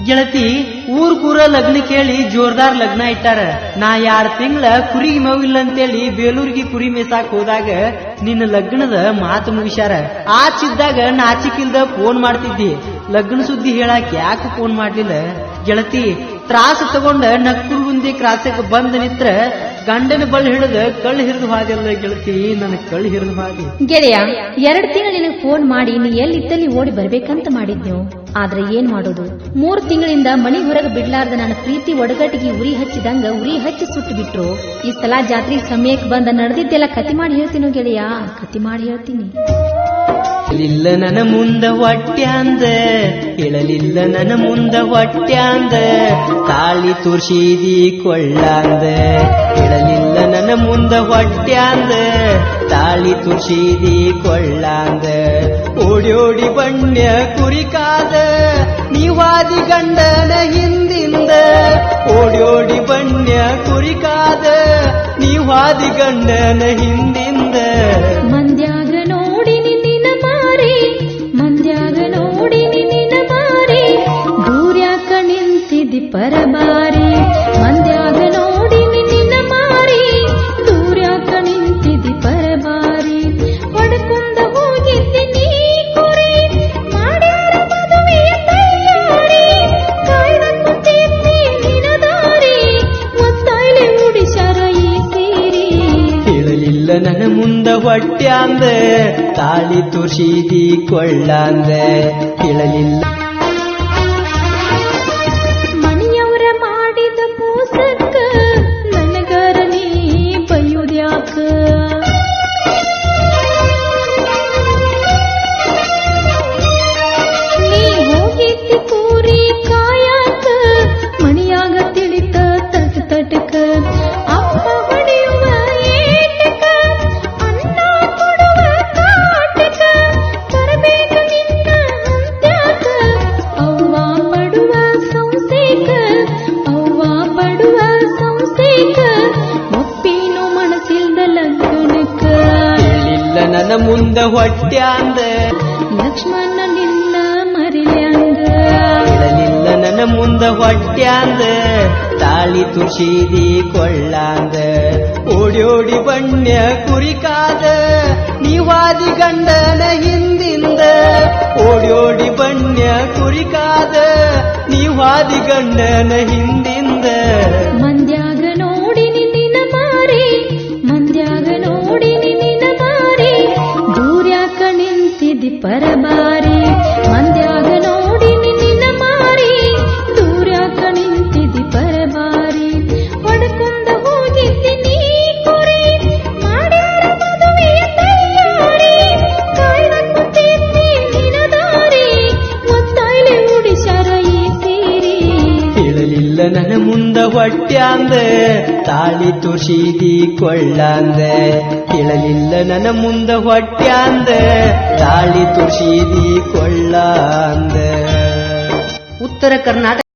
ಗೆಳತಿ ಊರ್ ಕೂರ ಲಗ್ನ ಕೇಳಿ ಜೋರ್ದಾರ್ ಲಗ್ನ ಇಟ್ಟಾರ. ನಾ 2 ತಿಂಗಳ ಕುರಿಗೆ ಮೇವಿಲ್ಲ ಅಂತೇಳಿ ಬೇಲೂರಿಗೆ ಕುರಿ ಮೇಸಾಕ್ ಹೋದಾಗ ನಿನ್ನ ಲಗ್ನದ ಮಾತು ಮುಗಿಸ್ಯಾರ. ಆಚಿದ್ದಾಗ ನಾಚಿಕಿಲ್ದ ಫೋನ್ ಮಾಡ್ತಿದ್ದಿ, ಲಗ್ನ ಸುದ್ದಿ ಹೇಳಾಕ ಯಾಕೆ ಫೋನ್ ಮಾಡ್ಲಿಲ್ಲ? ಗೆಳತಿ ತ್ರಾಸ ತಗೊಂಡ ನಕ್ಕುರುಗುಂದಿ ಕ್ರಾಸಕ್ಕೆ ಬಂದ ನಿತ್ರ ಗಂಡನ ಬಳ್ಳಿ ಹಿಡಿದ ಕಳ್ಳು ಹಿರಿದು ಹಾದಿಲ್ಲ ಗೆಳತಿ, ನನ್ನ ಕಳ್ಳು ಹಿರಿದು ಹಾದಿ. ಗೆಳೆಯ 2 ತಿಂಗಳು ನಿನಗೆ ಫೋನ್ ಮಾಡಿ ನೀ ಎಲ್ಲಿದ್ದಲ್ಲಿ ಓಡಿ ಬರ್ಬೇಕಂತ ಮಾಡಿದ್ನು. ಆದ್ರೆ ಏನ್ ಮಾಡೋದು, 3 ತಿಂಗಳಿಂದ ಮನಿ ಹೊರಗೆ ಬಿಡ್ಲಾರ್ದ ನನ್ನ ಪ್ರೀತಿ ಒಡಗಟ್ಟಿಗೆ ಉರಿ ಹಚ್ಚಿದಂಗ ಉರಿ ಹಚ್ಚಿ ಸುಟ್ಟು ಬಿಟ್ರು. ಈ ಸಲ ಜಾತ್ರೆ ಸಮಯಕ್ಕೆ ಬಂದ ನಡೆದಿದ್ದೆಲ್ಲ ಕತಿ ಮಾಡಿ ಹೇಳ್ತೀನೋ ಗೆಳೆಯ, ಕತಿ ಮಾಡಿ ಹೇಳ್ತೀನಿ. ಇಲ್ಲ ನನ್ನ ಮುಂದ ಹೊಟ್ಟ್ಯಾಂದ ಹೇಳಲಿಲ್ಲ ನನ್ನ ಮುಂದ ಹೊಟ್ಟ್ಯಾಂದ ತಾಳಿ ತೋರ್ಸಿದಿ ಕೊಳ್ಳಾಂದ. ಹೇಳಲಿಲ್ಲ ನನ್ನ ಮುಂದ ಹೊಟ್ಟ್ಯಾಂದ ತಾಳಿ ತೋರ್ಸಿದಿ ಕೊಳ್ಳಾಂದ. ಓಡಿ ಬಣ್ಣ ಕುರಿಕಾದ ನೀವಾದಿ ಗಂಡನ ಹಿಂದಿಂದ. ಓಡಿ ಬಣ್ಣ ಕುರಿಕಾದ ನೀವಾದಿ ಗಂಡನ ಹಿಂದಿಂದ. ಮಂದ್ಯಾಗ ನೋಡಿ ನಿನ್ನ ಮಾರಿ, ಮಂದ್ಯಾಗ ನೋಡಿ ನಿನ್ನ ಮಾರಿ, ದೂರ್ಯಾಕ ನಿಂತಿದ್ದಿ ಪರಬಾರಿ. ಮಂದ್ಯಾಗ ನೋಡಿ ನಿನ್ನ ಮಾರಿ, ದೂರ್ಯಾಕ ನಿಂತಿದ್ದಿ ಪರಬಾರಿ. ಹೊಡ್ಕೊಂಡ ಹೋಗಿದ್ದಿ ನೀ ಕುರಿ, ಮಾಡ್ಯಾರ ಮದುವೆಯ ತಯಾರಿ. ಕಾಯ್ದಕ್ಕಿದ್ದಿ ನಿನ ದಾರಿ, ಒತ್ತಾಯ್ಲೆ ಉಡಿಸ್ಯಾರ ಈ ಸೀರಿ. ಹೇಳಲಿಲ್ಲ ನನ್ನ ಮುಂದ ಹೊಟ್ಟ್ಯಾಂದ ತಾಳಿ ತೋರ್ಸಿದಿ ಕೊಳ್ಳಾಂದ. ಹೇಳಲಿಲ್ಲ ಮನೆಯವರ ಮಾಡಿದ ಮೋಸಕ್ಕ ನನಗರ ನೀ ಬೈಯುದ್ಯಾಕ? ನೀ ಹೋಗಿದ್ದಿ ಕೂರಿ ಕಾಯಾಕ, ಮನಿಯಾಗ ತಿಳಿತ ತಟಕ. ಅಪ್ಪ ಹೊಡೆಯುವ ಏಟಕ, ಅನ್ನ ಕೊಡುವ ಕಾಟಕ. ಬರಬೇಕು ನಿನ್ನ ಹಂತ್ಯಾಕ, ಅವ್ವ ಪಡುವ ಸಂಸೇಕ, ಅವ್ವ ಪಡುವ ಸಂಸೇಕ. ಒಪ್ಪಿನೋ ಮನಸ್ಸಿಲ್ದ ಲಗ್ನಕ್ಕ. ಹೇಳಿಲ್ಲ ನನ್ನ ಮುಂದ ಹೊಟ್ಟ್ಯಾಂದ ಲಕ್ಷ್ಮಣ ನಿನ್ನ ಮರಿಲ್ಯಾಂಗ. ಹೇಳಲಿಲ್ಲ ನನ್ನ ಮುಂದ ಹೊಟ್ಟ್ಯಾಂದ ತಾಳಿ ತುರ್ಸಿದಿ ಕೊಳ್ಳಾಂದ. ಓಡಿ ಬಣ್ಣ ಕುರಿಕಾದ ನೀವಾದಿ ಗಂಡನ ಹಿಂದಿಂದ. ಓಡಿ ಬಣ್ಣ ಕುರಿಕಾದ ನೀವಾದಿ ಗಂಡನ ಹಿಂದಿಂದ. ಮಂದ್ಯಾಗ ನೋಡಿ ನಿನ್ನ ಮಾರಿ, ಮಂದ್ಯಾಗ ನೋಡಿ ನಿನ್ನ ಮಾರಿ, ದೂರ್ಯಾಕ ನಿಂತಿದ್ದಿ ಪರಬಾರಿ. ಮಂದ್ಯಾಗ ನೋಡಿ ನಿನ್ನ ಮಾರಿ, ದೂರ್ಯಾಕ ನಿಂತಿದ್ದಿ ಪರಬಾರಿ. ಹೊಡ್ಕೊಂಡ ಹೋಗಿದ್ದಿ ನೀ ಕುರಿ, ಮಾಡ್ಯಾರ ಮದುವೆಯ ತಯಾರಿ. ಕಾಯ್ದಕ್ಕಿದ್ದಿ ನಿನ ದಾರಿ, ಒತ್ತಾಯ್ಲೆ ಉಡಿಸ್ಯಾರ ಈ ಸೀರಿ. ಹೇಳಲಿಲ್ಲ ನನ್ನ ಮುಂದ ಹೊಟ್ಟ್ಯಾಂದ ತಾಳಿ ತೋರ್ಸಿದಿ ಕೊಳ್ಳಾಂದ. ಹೇಳಲಿಲ್ಲ ನನ್ನ ಮುಂದ ಹೊಟ್ಟ್ಯಾಂದ ತಾಳಿ ತೋರ್ಸಿದಿ ಕೊಳ್ಳಾಂದ. ಉತ್ತರ ಕರ್ನಾಟಕ